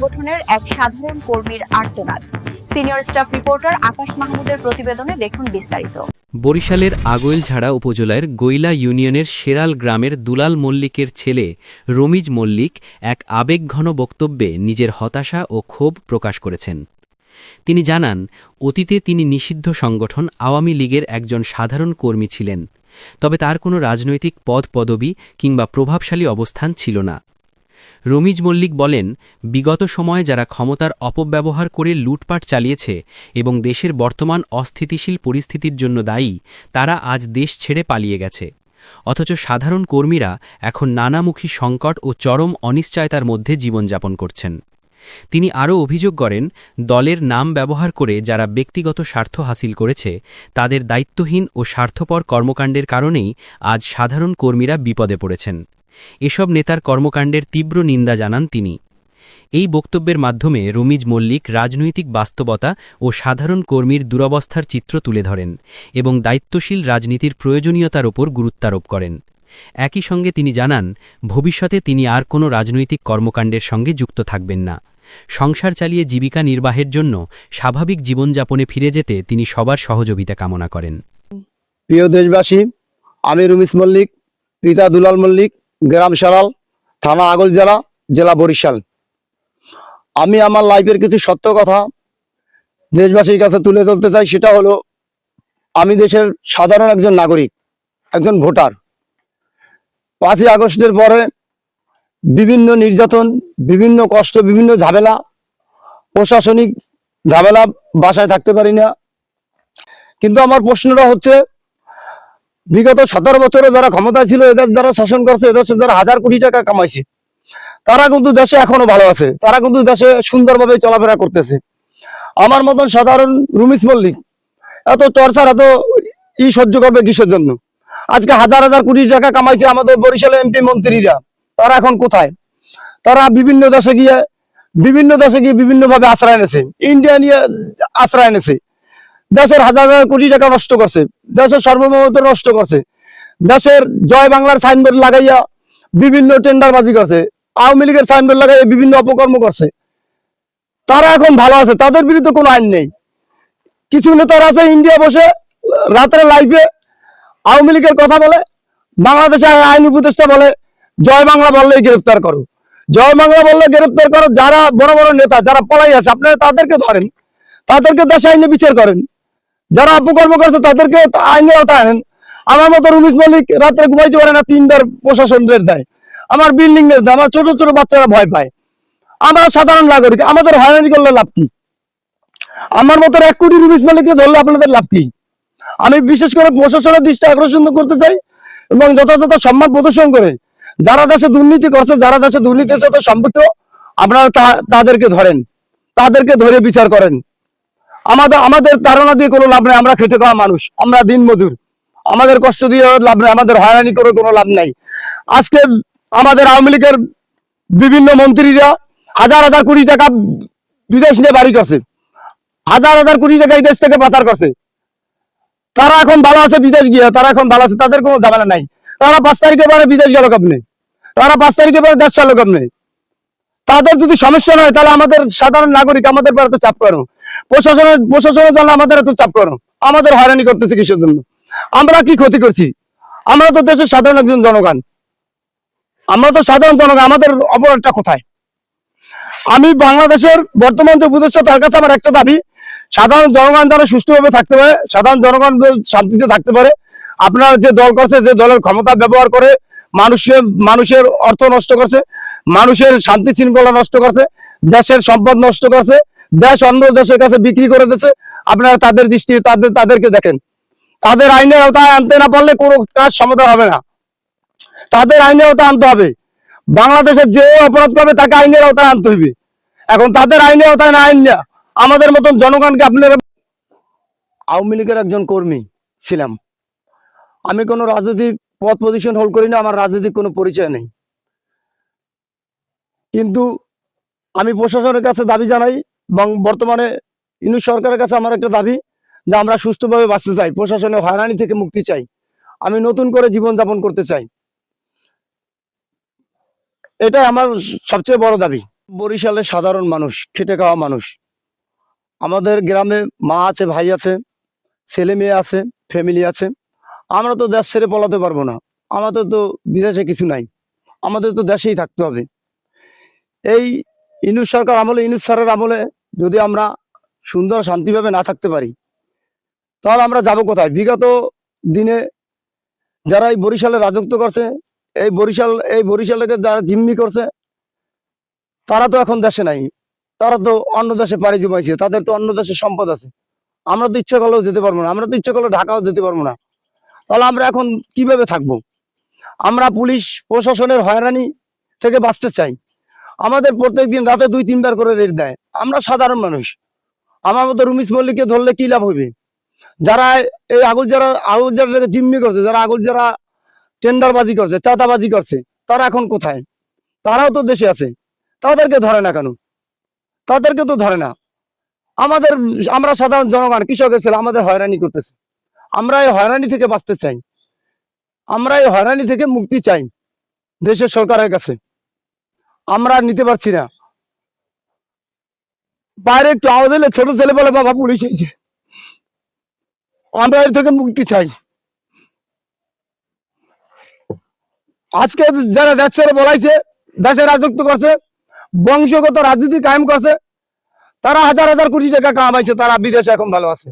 সংগঠনের এক সাধারণ কর্মীর আর্তনাদ। সিনিয়র স্টাফ রিপোর্টার আকাশ মাহমুদের প্রতিবেদনে দেখুন বিস্তারিত। বরিশালের আগৈলঝাড়া উপজেলার গৈলা ইউনিয়নের শেরাল গ্রামের দুলাল মল্লিকের ছেলে রমিজ মল্লিক এক আবেগঘন বক্তব্যে নিজের হতাশা ও ক্ষোভ প্রকাশ করেছেন। তিনি জানান, অতীতে তিনি নিষিদ্ধ সংগঠন আওয়ামী লীগের একজন সাধারণ কর্মী ছিলেন, তবে তার কোনো রাজনৈতিক পদপদবি কিংবা প্রভাবশালী অবস্থান ছিল না। রমিজ মল্লিক বলেন, বিগত সময়ে যারা ক্ষমতার অপব্যবহার করে লুটপাট চালিয়েছে এবং দেশের বর্তমান অস্থিতিশীল পরিস্থিতির জন্য দায়ী, তারা আজ দেশ ছেড়ে পালিয়ে গেছে। অথচ সাধারণ কর্মীরা এখন নানামুখী সংকট ও চরম অনিশ্চয়তার মধ্যে জীবনযাপন করছেন। তিনি আরও অভিযোগ করেন, দলের নাম ব্যবহার করে যারা ব্যক্তিগত স্বার্থ হাসিল করেছে, তাদের দায়িত্বহীন ও স্বার্থপর কর্মকাণ্ডের কারণেই আজ সাধারণ কর্মীরা বিপদে পড়েছেন। এসব নেতার কর্মকাণ্ডের তীব্র নিন্দা জানান তিনি। এই বক্তব্যের মাধ্যমে রমিজ মল্লিক রাজনৈতিক বাস্তবতা ও সাধারণ কর্মীর দুরবস্থার চিত্র তুলে ধরেন এবং দায়িত্বশীল রাজনীতির প্রয়োজনীয়তার ওপর গুরুত্বারোপ করেন। একই সঙ্গে তিনি জানান, ভবিষ্যতে তিনি আর কোনো রাজনৈতিক কর্মকাণ্ডের সঙ্গে যুক্ত থাকবেন না। সংসার চালিয়ে জীবিকা নির্বাহের জন্য স্বাভাবিক জীবনযাপনে ফিরে যেতে তিনি সবার সহযোগিতা কামনা করেন। প্রিয় দেশবাসী, আমি রমিজ মল্লিক, পিতা দুলাল মল্লিক, গ্রাম শেরাল, থানা আগৈলঝাড়া, জেলা বরিশাল। আমি আমার লাইফের কিছু সত্য কথা দেশবাসীর কাছে তুলে ধরতে চাই। সেটা হলো, আমি দেশের সাধারণ একজন নাগরিক, একজন ভোটার। 5ই আগস্টের পরে বিভিন্ন নির্যাতন, বিভিন্ন কষ্ট, বিভিন্ন ঝামেলা, প্রশাসনিক ঝামেলা, বাসায় থাকতে পারি না। কিন্তু আমার প্রশ্নটা হচ্ছে, বিগত 17 বছরে যারা ক্ষমতায় ছিল, এদের যারা শাসন করছে, এদের যারা হাজার কোটি টাকা কামাইছে, তারা কিন্তু দেশে এখনো ভালো আছে, তারা কিন্তু দেশে সুন্দরভাবে চলাফেরা করতেছে। আমার মতন সাধারণ রমিজ মল্লিক এত টর্চার, এত সহ্য করবে কিসের জন্য? আজকে হাজার হাজার কোটি টাকা কামাইছে আমাদের বরিশালের এমপি মন্ত্রীরা, তারা এখন কোথায়? তারা বিভিন্ন দেশে গিয়ে বিভিন্নভাবে আশ্রয় এনেছে, ইন্ডিয়া নিয়ে আশ্রয় এনেছে, দেশের হাজার হাজার কোটি টাকা নষ্ট করছে, দেশের সার্বভৌমত্ব নষ্ট করছে, দেশের জয় বাংলার সাইনবোর্ড লাগাইয়া বিভিন্ন টেন্ডারবাজি করছে, আওয়ামী লীগের সাইনবোর্ড লাগাইয়া বিভিন্ন অপকর্ম করছে। তারা এখন ভালো আছে, তাদের বিরুদ্ধে কোনো আইন নেই। কিছু নেতারা আছে ইন্ডিয়া বসে রাত্রে লাইভে আওয়ামী লীগের কথা বলে, বাংলাদেশে আইন উপদেষ্টা বলে জয় বাংলা বললেই গ্রেফতার করো, জয় বাংলা বললে গ্রেফতার করো। যারা বড় বড় নেতা যারা পলাই আছে, আপনারা তাদেরকে ধরেন, তাদেরকে দেশে আইনে বিচার করেন। যারা অপকর্ম করছে তাদেরকে আইনে আওতায় আনেন। আমার মতো রমিজ মল্লিক রাত্রে ঘুমাইতে পারে না, 3বার প্রশাসনের দেয়, আমার বিল্ডিং এর দেয়, আমার ছোট ছোট বাচ্চারা ভয় পায়। আমরা সাধারণ নাগরিক, আমাদের হয়রানি করলে লাভ কি? আমার মতো 1 কোটি রমিজ মল্লিককে ধরলে আপনাদের লাভ কি? আমি বিশেষ করে প্রশাসনের দৃষ্টি আকর্ষণ করতে চাই এবং যথাযথ সম্মান প্রদর্শন করে যারা দেশে দুর্নীতি করছে, যারা দেশে দুর্নীতির সাথে সম্পৃক্ত, আপনারা তাদেরকে ধরেন, তাদেরকে ধরে বিচার করেন। আমাদের ধারণা দিয়ে কোনো লাভ নেই। আমরা খেটে খাওয়া মানুষ, আমরা দিন মজুর, আমাদের কষ্ট দিয়ে লাভ নেই, আমাদের হয়রানি করে কোনো লাভ নাই। আজকে আমাদের আওয়ামী লীগের বিভিন্ন মন্ত্রীরা হাজার হাজার কোটি টাকা বিদেশ নিয়ে বাড়ি করছে, হাজার হাজার কোটি টাকা এই দেশ থেকে পাচার করছে। তারা এখন ভালো আছে বিদেশ গিয়ে, তারা এখন ভালো আছে, তাদের কোনো ঝামেলা নাই। তারা 5 তারিখে পরে বিদেশ গেল কেমনে? তারা 5 তারিখে পরে দেশ চালো কেমনে? তাদের যদি সমস্যা নয়, তাহলে আমাদের সাধারণ নাগরিক আমাদের পর এত চাপ করো, প্রশাসনের জন্য আমাদের এত চাপ করো, আমাদের হয়রানি করতেছে কিসের জন্য? আমরা কি ক্ষতি করছি? আমরা তো দেশের সাধারণ একজন জনগণ, আমরা তো সাধারণ জনগণ, আমাদের অপরাধটা কোথায়? আমি বাংলাদেশের বর্তমান যে উপদেষ্টা, তার কাছে আমার একটা দাবি, সাধারণ জনগণ যারা সুষ্ঠুভাবে থাকতে পারে, সাধারণ জনগণ শান্তিতে থাকতে পারে। আপনার যে দল করছে, যে দলের ক্ষমতা ব্যবহার করে মানুষের অর্থ নষ্ট করছে, মানুষের শান্তি শৃঙ্খলা নষ্ট করছে, দেশের সম্পদ নষ্ট করছে, দেশ অন্য দেশের কাছে বিক্রি করে দিচ্ছে, আপনারা তাদের দৃষ্টি তাদেরকে দেখেন। তাদের আইনের আওতায় আনতে না পারলে কোনো কাজ সমাধান হবে না। তাদের আইনের আওতায় আনতে হবে। বাংলাদেশের যে অপরাধ করবে তাকে আইনের আওতায় আনতে হবে। এখন তাদের আইনের আওতায় না আইন না, আমাদের মতন জনগণকে আপনারা। আওয়ামী লীগের একজন কর্মী ছিলাম, আমি কোনো রাজনৈতিক পদ পজিশন হোল্ড করি না, আমার রাজনৈতিক কোনো পরিচয় নেই। কিন্তু আমি প্রশাসনের কাছে দাবি জানাই এবং বর্তমানে ইউনূস সরকারের কাছে আমার একটা দাবি, যে আমরা সুষ্ঠুভাবে বাঁচতে চাই, প্রশাসনের হয়রানি থেকে মুক্তি চাই, আমি নতুন করে জীবনযাপন করতে চাই। এটাই আমার সবচেয়ে বড় দাবি। বরিশালের সাধারণ মানুষ, খেটে খাওয়া মানুষ। আমাদের গ্রামে মা আছে, ভাই আছে, ছেলে মেয়ে আছে, ফ্যামিলি আছে। আমরা তো দেশ ছেড়ে পলাতে পারবো না। আমাদের তো বিদেশে কিছু নাই, আমাদের তো দেশেই থাকতে হবে। এই ইউনূস সরকার আমলে, ইউনূস স্যারের আমলে যদি আমরা সুন্দর শান্তিভাবে না থাকতে পারি, তাহলে আমরা যাব কোথায়? বিগত দিনে যারা এই বরিশালে রাজত্ব করছে, এই বরিশালকে যারা জিম্মি করছে, তারা তো এখন দেশে নাই। তারা তো অন্য দেশে পাড়ি জমাইছে, তাদের তো অন্য দেশে সম্পদ আছে। আমরা তো ইচ্ছা করলেও যেতে পারবো না, আমরা তো ইচ্ছা করলে ঢাকাও যেতে পারবো না। তাহলে আমরা এখন কিভাবে থাকবো? আমরা পুলিশ প্রশাসনের হয়রানি থেকে বাঁচতে চাই। আমাদের প্রত্যেকদিন রাতে 2-3 বার করে রেড দেয়। আমরা সাধারণ মানুষ, আমার মতো রুমিস মল্লিককে ধরলে কি লাভ হবে? যারা এই আগুলজারাকে জিম্মি করছে, যারা আগুলজারা টেন্ডারবাজি করছে, চাঁদাবাজি করছে, তারা এখন কোথায়? তারাও তো দেশে আছে, তাদেরকে ধরে না কেন? তাদেরকে তো ধরে না। আমরা সাধারণ জনগণ, কৃষকের ছেলে, আমাদের হয়রানি করতেছে। আমরা এই হয়রানি থেকে বাঁচতে চাই, আমরা এই হয়রানি থেকে মুক্তি চাই দেশের সরকারের কাছে। আমরা আর নিতে পারছি না। বাইরে একটু আওয়াজ হলে ছোট ছেলে বলে বাবা পুলিশ হয়েছে। আমরা এর থেকে মুক্তি চাই। আজকে যারা দেশ ছেড়ে বলাইছে, দেশে রাজত্ব করছে, বংশগত রাজনীতি কায়েম করছে, তারা হাজার হাজার কোটি টাকা কামাইছে, তারা বিদেশে এখন ভালো আছে।